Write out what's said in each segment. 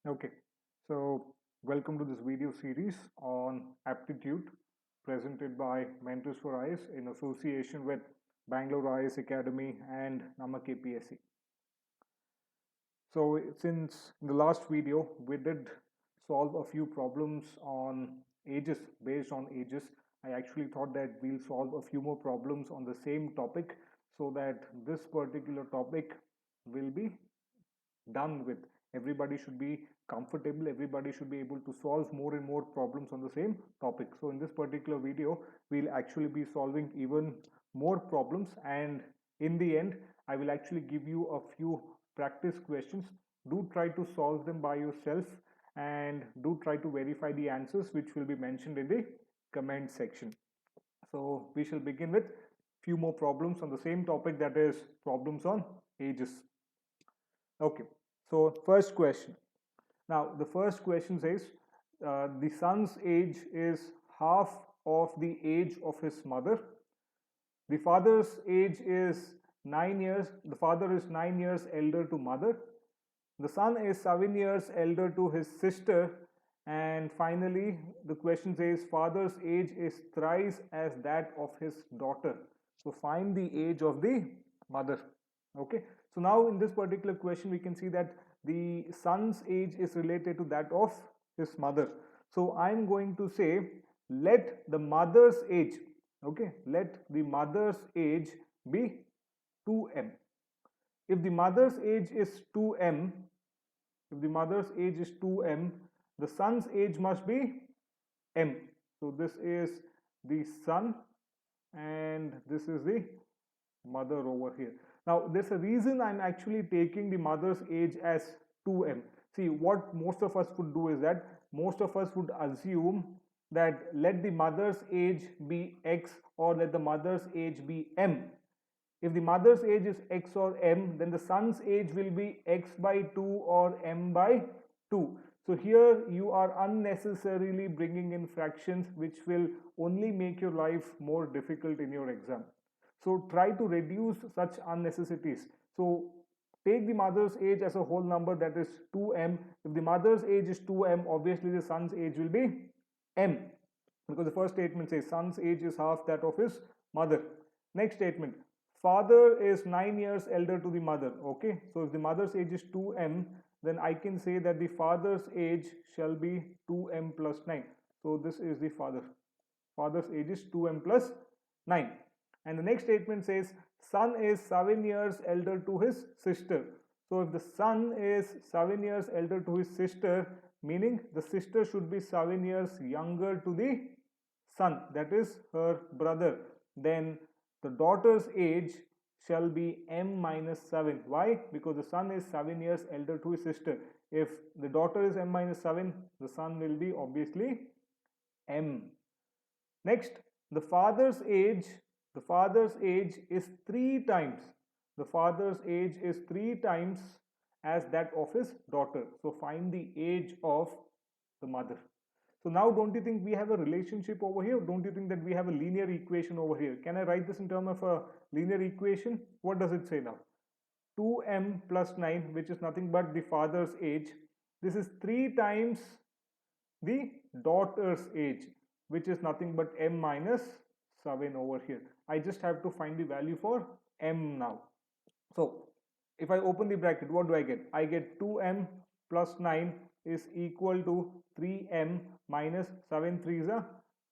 Okay, so welcome to this video series on aptitude presented by Mentors for IAS in association with Bangalore IAS Academy and Namak APSC. So, since in the last video we did solve a few problems on ages based on ages, I actually thought that we'll solve a few more problems on the same topic so that this particular topic will be done with. Everybody should be comfortable, everybody should be able to solve more and more problems on the same topic. So in this particular video we'll actually be solving even more problems, and in the end I will actually give you a few practice questions. Do try to solve them by yourself and do try to verify the answers, which will be mentioned in the comment section. So we shall begin with few more problems on the same topic, that is problems on ages. Okay, so first question. Now, the first question says the son's age is half of the age of his mother. The father's age is 9 years. The father is 9 years elder to mother. The son is 7 years elder to his sister. And finally, the question says father's age is thrice as that of his daughter. So find the age of the mother. Okay, so now in this particular question we can see that the son's age is related to that of his mother. So I'm going to say let the mother's age, okay, let the mother's age be 2m. If the mother's age is 2m, if the mother's age is 2m, the son's age must be m. So this is the son and this is the mother over here. Now there's a reason I'm actually taking the mother's age as 2m. See, what most of us would do is that most of us would assume that let the mother's age be x or let the mother's age be m. If the mother's age is x or m, then the son's age will be x by 2 or m by 2. So here you are unnecessarily bringing in fractions which will only make your life more difficult in your exam. So try to reduce such unnecessities. So take the mother's age as a whole number, that is 2m. If the mother's age is 2m, obviously the son's age will be m, because the first statement says son's age is half that of his mother. Next statement, father is 9 years elder to the mother. Okay, so if the mother's age is 2m, then I can say that the father's age shall be 2m plus 9. So this is the father's age is 2m plus 9. And the next statement says son is 7 years elder to his sister. So if the son is 7 years elder to his sister, meaning the sister should be 7 years younger to the son, that is her brother, then the daughter's age shall be m minus 7. Why? Because the son is 7 years elder to his sister. If the daughter is m minus 7, the son will be obviously m. Next, the father's age, the father's age is 3 times, the father's age is 3 times as that of his daughter. So find the age of the mother. So now don't you think we have a relationship over here? Don't you think that we have a linear equation over here? Can I write this in terms of a linear equation? What does it say now? 2m plus 9, which is nothing but the father's age. This is 3 times the daughter's age, which is nothing but m minus 7 over here. I just have to find the value for m now. So if I open the bracket, what do I get? I get 2m plus 9 is equal to 3m minus 7 3s are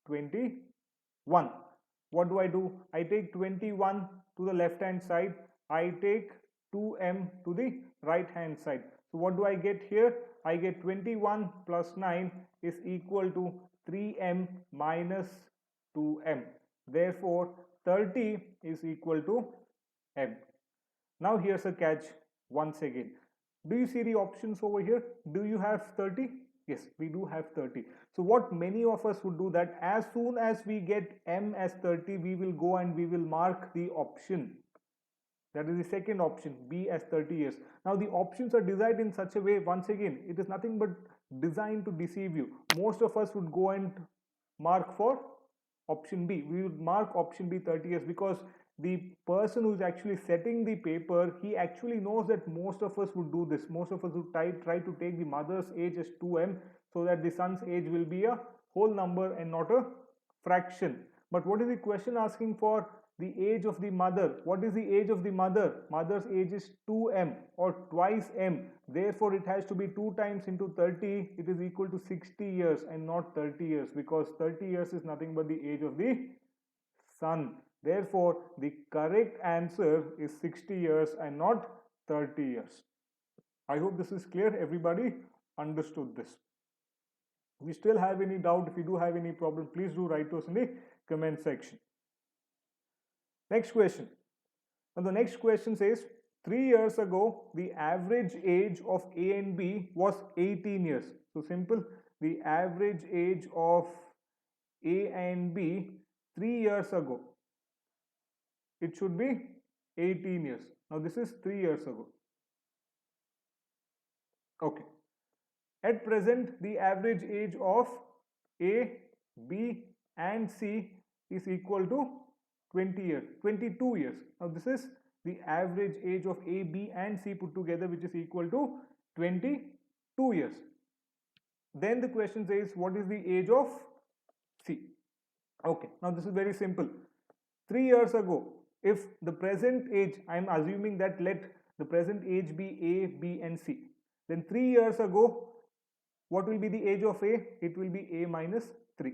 21. What do? I take 21 to the left hand side, I take 2m to the right hand side. So what do I get here? I get 21 plus 9 is equal to 3m minus 2m. Therefore 30 is equal to m. Now here's a catch once again. Do you see the options over here? Do you have 30? Yes, we do have 30. So what many of us would do, that as soon as we get m as 30, we will go and we will mark the option. That is the second option, B as 30 years. Now the options are designed in such a way, once again, it is nothing but designed to deceive you. Most of us would go and mark for option B. We would mark option B 30 years because the person who's actually setting the paper, he actually knows that most of us would do this. Most of us would try to take the mother's age as 2m, so that the son's age will be a whole number and not a fraction. But what is the question asking for? The age of the mother. What is the age of the mother? Mother's age is 2m or twice m. Therefore, it has to be 2 times into 30. It is equal to 60 years and not 30 years, because 30 years is nothing but the age of the son. Therefore, the correct answer is 60 years and not 30 years. I hope this is clear. Everybody understood this. If you still have any doubt, if you do have any problem, please do write to us in the comment section. Next question. Now the next question says, 3 years ago, the average age of A and B was 18 years. So simple, the average age of A and B 3 years ago, it should be 18 years. Now this is 3 years ago. Okay. At present, the average age of A, B and C is equal to 20 years, 22 years. Now this is the average age of A, B and C put together, which is equal to 22 years. Then the question says, what is the age of C? Okay, now this is very simple. 3 years ago, if the present age, I am assuming that let the present age be A, B and C. Then 3 years ago, what will be the age of A? It will be A minus 3.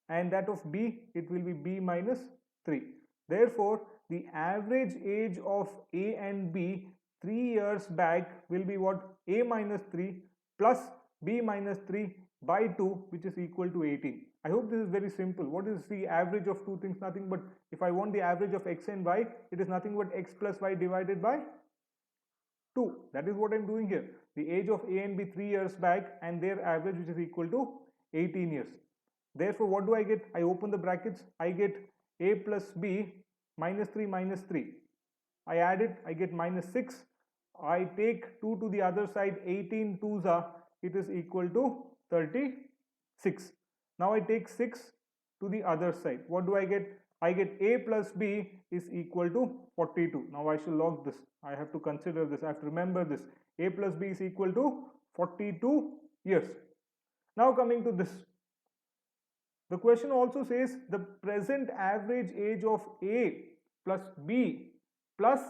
And that of B, it will be B minus 3. Therefore, the average age of A and B 3 years back will be what? A minus 3 plus B minus 3 by 2, which is equal to 18. I hope this is very simple. What is the average of two things? Nothing but, if I want the average of x and y, it is nothing but x plus y divided by 2. That is what I am doing here. The age of A and B 3 years back and their average, which is equal to 18 years. Therefore, what do I get? I open the brackets. I get A plus B minus 3 minus 3. I add it. I get minus 6. I take 2 to the other side. 18 2s are. It is equal to 36. Now I take 6 to the other side. What do I get? I get A plus B is equal to 42. Now I shall log this. I have to consider this. I have to remember this. A plus B is equal to 42 years. Now coming to this. The question also says the present average age of A plus B plus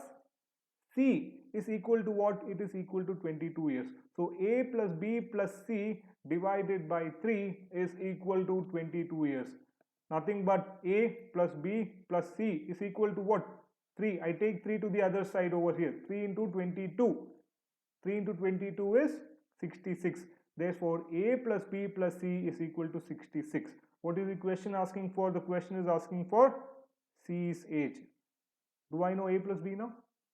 C is equal to what? It is equal to 22 years. So A plus B plus C divided by 3 is equal to 22 years. Nothing but A plus B plus C is equal to what? 3. I take 3 to the other side over here. 3 into 22. 3 into 22 is 66. Therefore, A plus B plus C is equal to 66. What is the question asking for? The question is asking for C's age. Do I know A plus B now?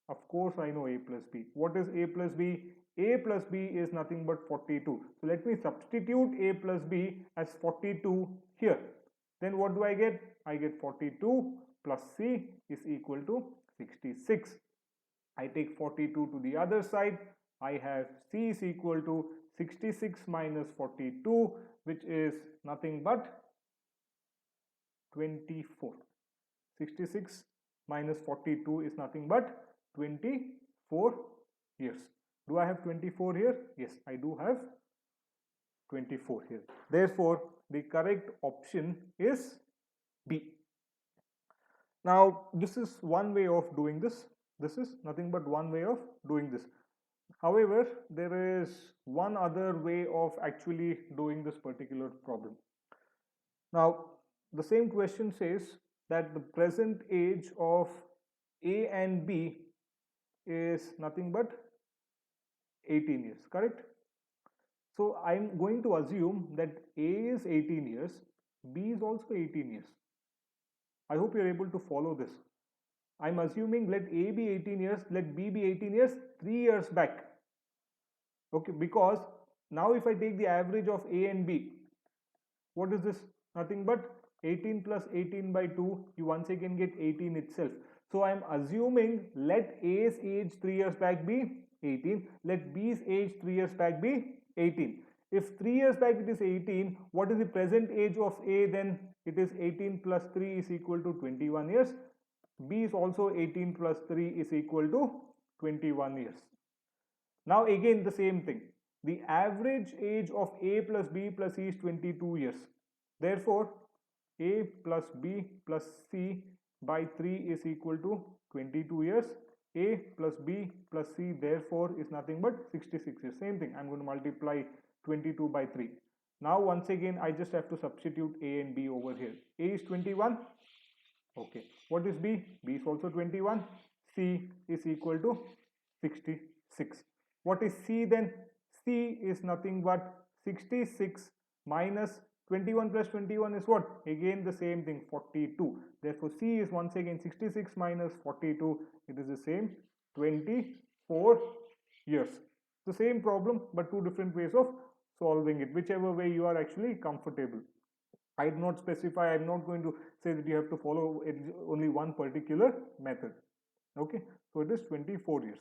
Of course, I know A plus B. What is A plus B? A plus B is nothing but 42. So let me substitute A plus B as 42 here. Then what do I get? I get 42 plus C is equal to 66. I take 42 to the other side. I have C is equal to 66 minus 42, which is nothing but 24. 66 minus 42 is nothing but 24 years. Do I have 24 here? Yes, I do have 24 here. Therefore, the correct option is B. Now, this is one way of doing this. This is nothing but one way of doing this. However, there is one other way of actually doing this particular problem. Now, the same question says that the present age of A and B is nothing but 18 years, correct? So I'm going to assume that A is 18 years, B is also 18 years. I hope you're able to follow this. I'm assuming let A be 18 years, let B be 18 years, 3 years back. Okay, because now if I take the average of A and B, what is this? Nothing but 18 plus 18 by 2, you once again get 18 itself. So I'm assuming let A's age 3 years back be 18, let B's age 3 years back be 18. If 3 years back it is 18, what is the present age of A then? It is 18 plus 3 is equal to 21 years. B is also 18 plus 3 is equal to 21 years. Now again the same thing. The average age of A plus B plus C is 22 years. Therefore, A plus B plus C by 3 is equal to 22 years. A plus B plus C therefore is nothing but 66 years. Same thing, I'm going to multiply 22 by 3. Now once again I just have to substitute A and B over here. A is 21. Okay. What is B? B is also 21. C is equal to 66. What is C then? C is nothing but 66 minus 21 plus 21 is what? Again the same thing, 42. Therefore C is once again 66 minus 42. It is the same, 24 years. The same problem but two different ways of solving it, whichever way you are actually comfortable. I did not specify, I'm not going to say that you have to follow only one particular method. Okay, so it is 24 years.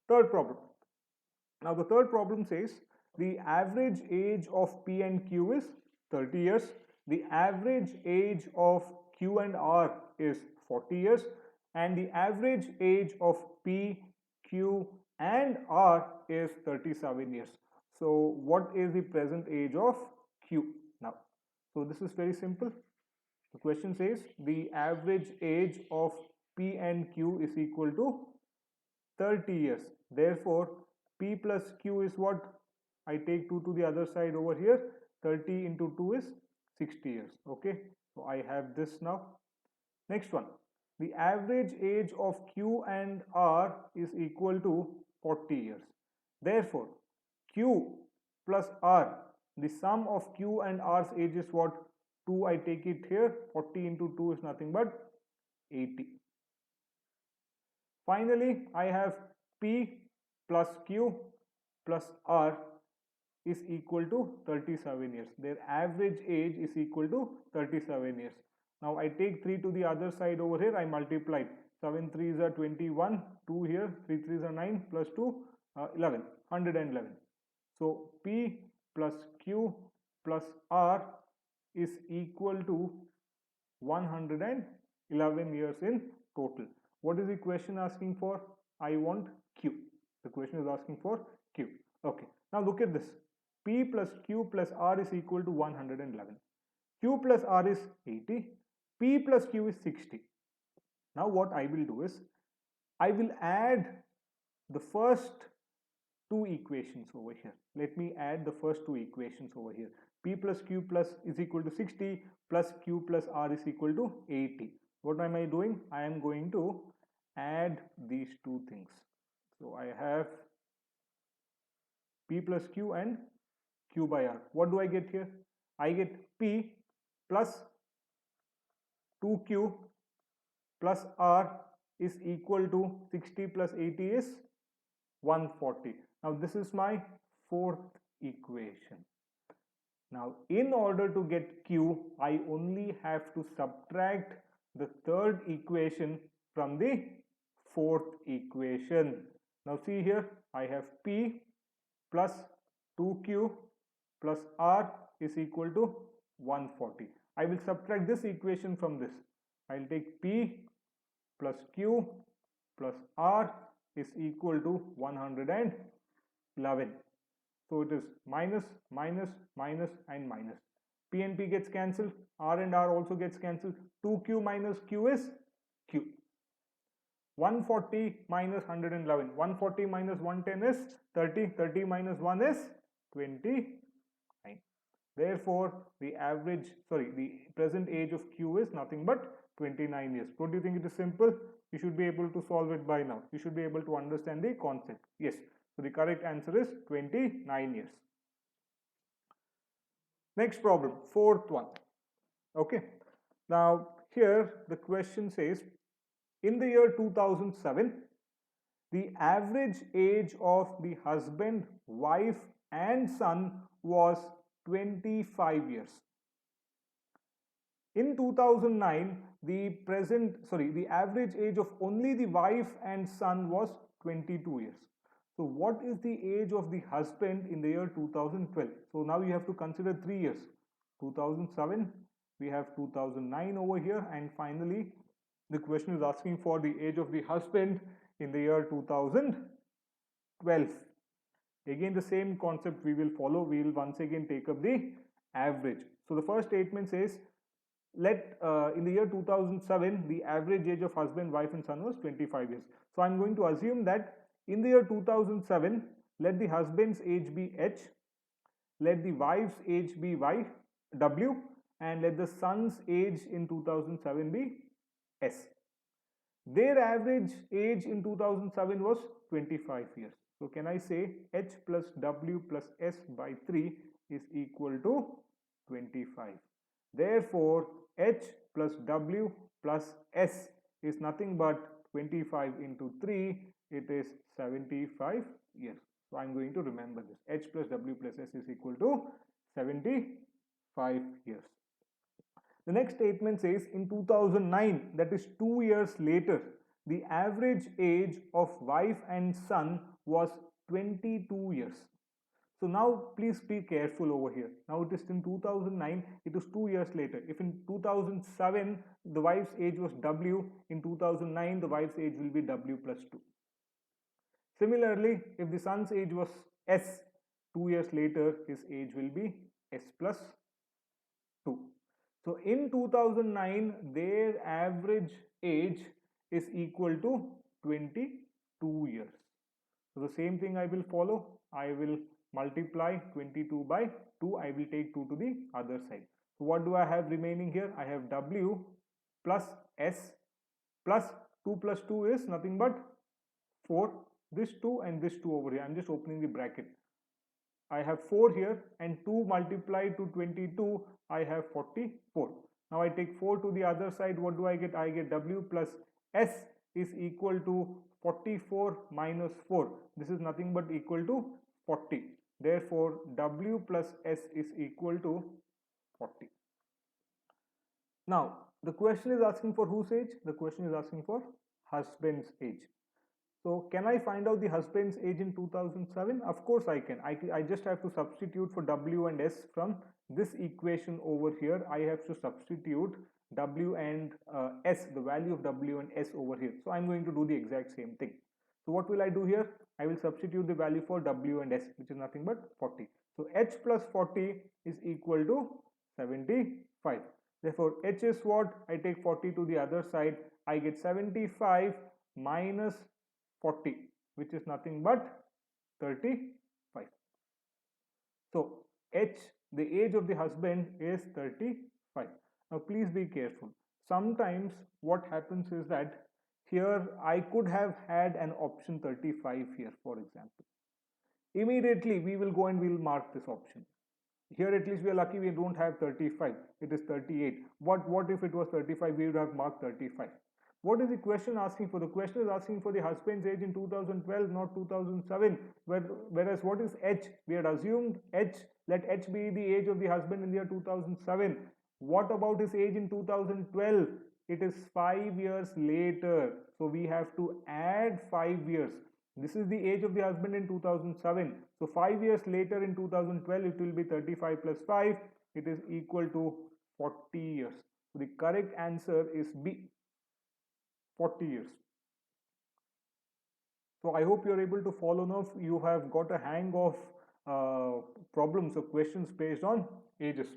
Third problem. Now the third problem says the average age of P and Q is 30 years. The average age of Q and R is 40 years. And the average age of P, Q and R is 37 years. So what is the present age of Q now? So this is very simple. The question says the average age of P and Q is equal to 30 years. Therefore, P plus Q is what? I take 2 to the other side over here. 30 into 2 is 60 years. Okay. So I have this now. Next one. The average age of Q and R is equal to 40 years. Therefore, Q plus R, the sum of Q and R's age is what? 2, I take it here. 40 into 2 is nothing but 80. Finally, I have P plus Q plus R is equal to 37 years. Their average age is equal to 37 years. Now I take 3 to the other side over here. I multiply. 7 3s are 21. 2 here. 3 3s are 9 plus 2, 11. 111. So P plus Q plus R is equal to 111 years in total. What is the question asking for? I want Q. The question is asking for Q. Okay. Now look at this. P plus Q plus R is equal to 111. Q plus R is 80. P plus Q is 60. Now what I will do is, I will add the first two equations over here. Let me add the first two equations over here. P plus Q plus is equal to 60 plus Q plus R is equal to 80. What am I doing? I am going to add these two things. So I have P plus Q and Q by R. What do I get here? I get P plus 2Q plus R is equal to 60 plus 80 is 140. Now this is my fourth equation. Now in order to get Q, I only have to subtract the third equation from the fourth equation. Now see here, I have P plus 2Q plus R is equal to 140. I will subtract this equation from this. I will take P plus Q plus R is equal to 111. So it is minus, minus, minus and minus. P and P gets cancelled. R and R also gets cancelled. 2Q minus Q is Q. 140 minus 111. 140 minus 110 is 30. 30 minus 1 is 29. Therefore, the present age of Q is nothing but 29 years. Don't you think it is simple? You should be able to solve it by now. You should be able to understand the concept. Yes. So the correct answer is 29 years. Next problem, fourth one. Okay. Now here the question says, in the year 2007, the average age of the husband, wife and son was 25 years. In 2009, the average age of only the wife and son was 22 years. So what is the age of the husband in the year 2012? So now you have to consider 3 years. 2007, we have 2009 over here, and finally The question is asking for the age of the husband in the year 2012. Again, the same concept we will follow. We will once again take up the average. So the first statement says, let in the year 2007 the average age of husband, wife and son was 25 years. So I'm going to assume that in the year 2007, let the husband's age be h, let the wife's age be y, w, and let the son's age in 2007 be s. Their average age in 2007 was 25 years. So can I say h plus w plus s by 3 is equal to 25. Therefore, h plus w plus s is nothing but 25 into 3, it is 75 years. So I'm going to remember this. H plus w plus s is equal to 75 years. The next statement says in 2009, that is 2 years later, the average age of wife and son was 22 years. So now please be careful over here. Now it is in 2009, it is 2 years later. If in 2007 the wife's age was W, in 2009 the wife's age will be W plus 2. Similarly, if the son's age was S, 2 years later his age will be S plus 2. So in 2009 their average age is equal to 22 years. So the same thing I will follow. I will multiply 22 by 2. I will take 2 to the other side. So what do I have remaining here? I have W plus S plus 2 plus 2 is nothing but 4. This 2 and this 2 over here. I'm just opening the bracket. I have 4 here and 2 multiplied to 22, I have 44. Now I take 4 to the other side. What do I get? I get W plus S is equal to 44 minus 4. This is nothing but equal to 40. Therefore, W plus S is equal to 40. Now, the question is asking for whose age? The question is asking for husband's age. So, can I find out the husband's age in 2007? Of course I can. I just have to substitute for W and S from this equation over here. I have to substitute W and S, the value of W and S over here. So, I'm going to do the exact same thing. So, what will I do here? I will substitute the value for W and S, which is nothing but 40. So, H plus 40 is equal to 75. Therefore, H is what? I take 40 to the other side. I get 75 minus 40, which is nothing but 35. So H, the age of the husband, is 35. Now please be careful. Sometimes what happens is that here I could have had an option 35 here, for example. Immediately we will go and we will mark this option. Here at least we are lucky we don't have 35, it is 38. What if it was 35? We would have marked 35. What is the question asking for? The question is asking for the husband's age in 2012, not 2007. Whereas what is H? We had assumed H, let H be the age of the husband in the year 2007. What about his age in 2012? It is 5 years later. So we have to add 5 years. This is the age of the husband in 2007. So 5 years later in 2012, it will be 35 plus 5. It is equal to 40 years. So the correct answer is B. 40 years. So I hope you're able to follow now. You have got a hang of problems or questions based on ages.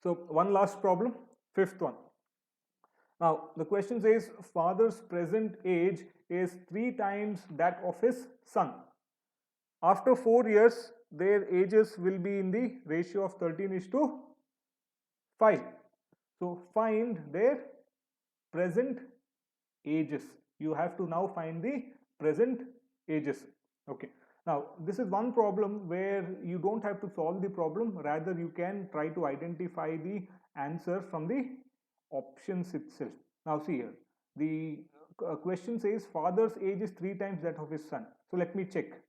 So one last problem, fifth one. Now the question says father's present age is 3 times that of his son. After 4 years, their ages will be in the ratio of 13:5. So find their present ages. You have to now find the present ages. Okay. Now this is one problem where you don't have to solve the problem, rather you can try to identify the answer from the options itself. Now see here, the question says father's age is 3 times that of his son. So let me check.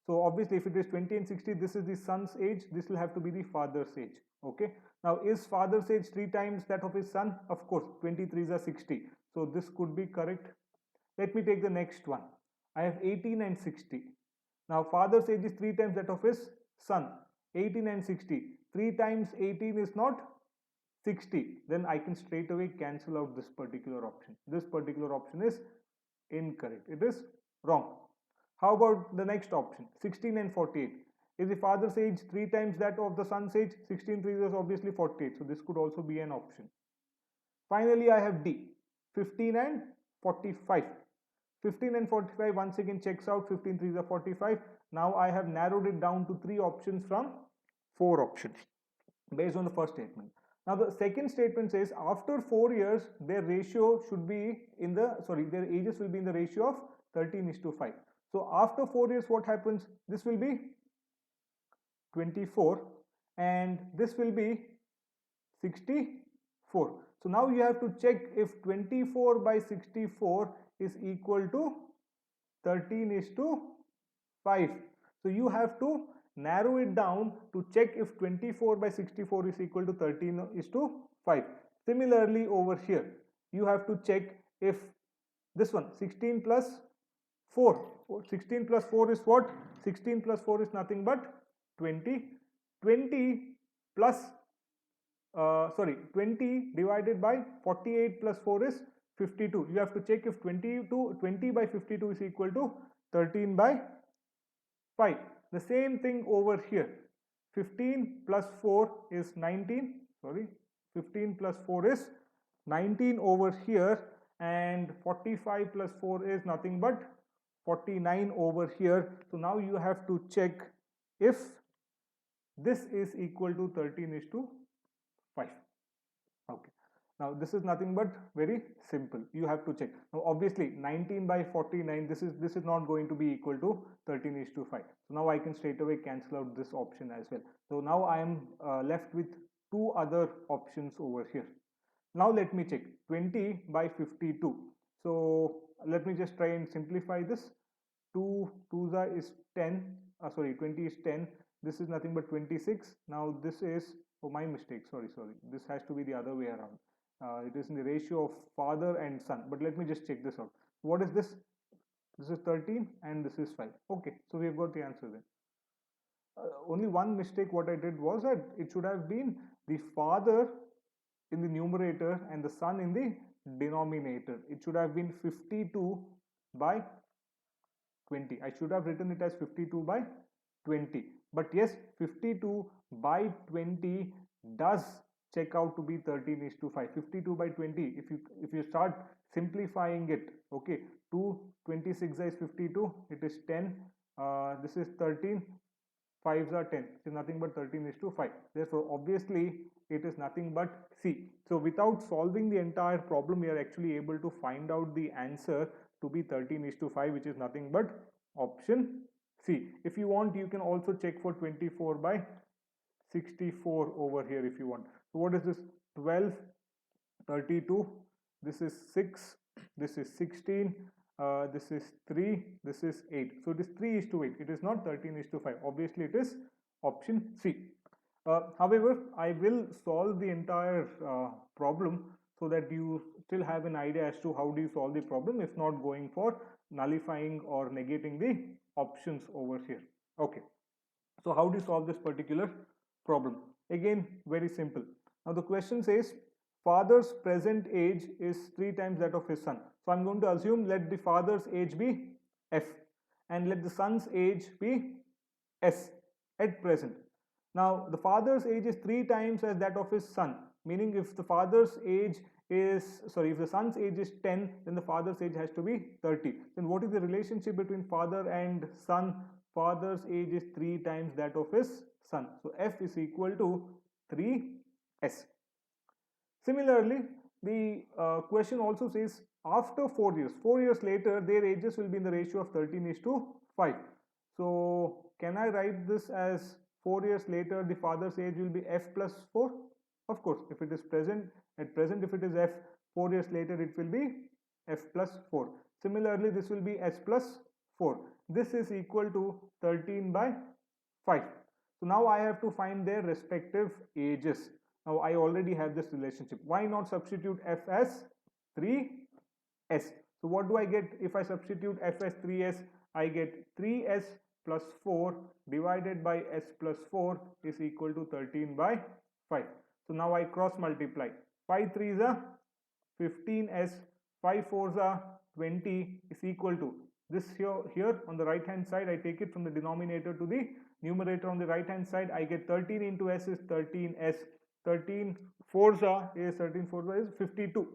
So obviously if it is 20 and 60, this is the son's age, this will have to be the father's age. Okay. Now is father's age 3 times that of his son? Of course, 23s are 60. So this could be correct. Let me take the next one. I have 18 and 60. Now father's age is 3 times that of his son. 18 and 60. 3 times 18 is not 60, then I can straight away cancel out this particular option. This particular option is incorrect. It is wrong. How about the next option, 16 and 48? Is the father's age 3 times that of the son's age? 16 3 is obviously 48. So this could also be an option. Finally, I have D, 15 and 45. 15 and 45 once again checks out. 15 3 is 45. Now I have narrowed it down to 3 options from 4 options based on the first statement. Now the second statement says after 4 years their ratio should be in the, their ages will be in the ratio of 13:5. So after 4 years what happens? This will be 24 and this will be 64. So now you have to check if 24 by 64 is equal to 13:5. So you have to narrow it down to check if 24 by 64 is equal to 13:5. Similarly over here you have to check if this one 16 plus 4, 16 plus 4 is what? 16 plus 4 is nothing but 20. 20 plus 20 divided by 48 plus 4 is 52. You have to check if 20 by 52 is equal to 13 by 5. The same thing over here. 15 plus 4 is 19. 15 plus 4 is 19 over here, and 45 plus 4 is nothing but 49 over here. So now you have to check if this is equal to 13:5. Okay. Now this is nothing but very simple. You have to check. Now obviously 19 by 49, this is not going to be equal to 13:5. So now I can straight away cancel out this option as well. So now I am left with 2 other options over here. Now let me check 20 by 52. So let me just try and simplify this. 2 2 is 10. 20 is 10. This is nothing but 26. Now this is, oh my mistake, sorry, this has to be the other way around. It is in the ratio of father and son, but let me just check this out. What is this? This is 13 and this is 5. Okay, so we have got the answer then. Only one mistake what I did was that it should have been the father in the numerator and the son in the denominator. It should have been 52 by 20. I should have written it as 52 by 20. But yes, 52 by 20 does check out to be 13:5. 52 by 20, if you start simplifying it, okay, 2 26 is 52, it is 10, this is 13, 5s are 10, it is nothing but 13:5. Therefore obviously it is nothing but C. So without solving the entire problem, we are actually able to find out the answer to be 13:5, which is nothing but option C. If you want, you can also check for 24 by 64 over here if you want. So what is this? 12, 32, this is 6, this is 16, this is 3, this is 8. So it is 3:8. It is not 13:5. Obviously it is option C. However, I will solve the entire problem so that you still have an idea as to how do you solve the problem, if not going for nullifying or negating the options over here. Okay, so how do you solve this particular problem? Again, very simple. Now the question says father's present age is 3 times that of his son. So I'm going to assume let the father's age be F and let the son's age be S at present. Now the father's age is 3 times as that of his son, meaning if the father's age is, if the son's age is 10, then the father's age has to be 30. Then what is the relationship between father and son? Father's age is 3 times that of his son. So F is equal to 3S. Similarly, the question also says after 4 years, 4 years later, their ages will be in the ratio of 13:5. So can I write this as 4 years later, the father's age will be F plus 4? Of course, if it is present, at present if it is F, 4 years later it will be F plus 4. Similarly, this will be S plus 4. This is equal to 13 by 5. So now I have to find their respective ages. Now I already have this relationship. Why not substitute F as 3S? So what do I get if I substitute F as 3S? I get 3S plus 4 divided by S plus 4 is equal to 13 by 5. So now I cross multiply. 5 3s are 15s, 5 4s are 20 is equal to this here on the right hand side. I take it from the denominator to the numerator on the right hand side. I get 13 into s is 13s. 13 4s are is 13 4s are is 52.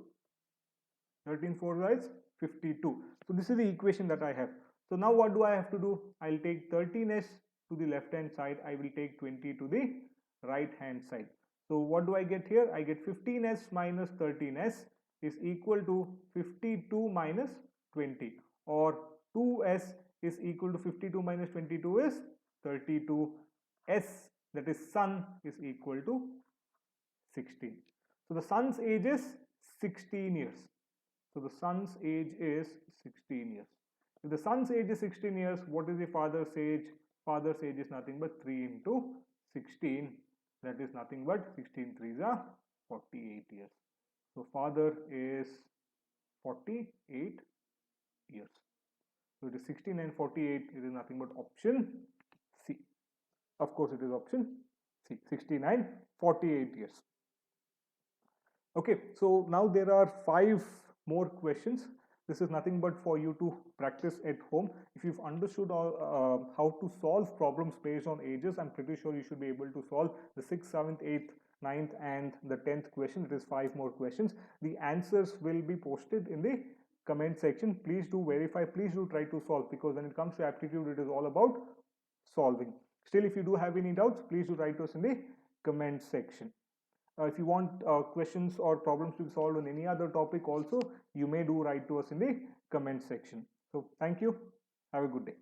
13 4s are is 52. So this is the equation that I have. So now what do I have to do? I'll take 13s to the left hand side. I will take 20 to the right hand side. So what do I get here? I get 15s minus 13s is equal to 52 minus 20, or 2s is equal to 52 minus 22 is 32. S, that is sun, is equal to 16. So the sun's age is 16 years. So the sun's age is 16 years. If the sun's age is 16 years, what is the father's age? Father's age is nothing but 3 into 16. That is nothing but 16 3s are 48 years. So father is 48 years. So it is 16 and 48. It is nothing but option C. Of course, it is option C. 16 and 48 years. Okay, so now there are 5 more questions. This is nothing but for you to practice at home. If you've understood how to solve problems based on ages, I'm pretty sure you should be able to solve the 6th, 7th, 8th, 9th and the 10th question. It is 5 more questions. The answers will be posted in the comment section. Please do verify, please do try to solve, because when it comes to aptitude, it is all about solving. Still, if you do have any doubts, please do write to us in the comment section. If you want questions or problems to be solved on any other topic also, you may do write to us in the comment section. So thank you. Have a good day.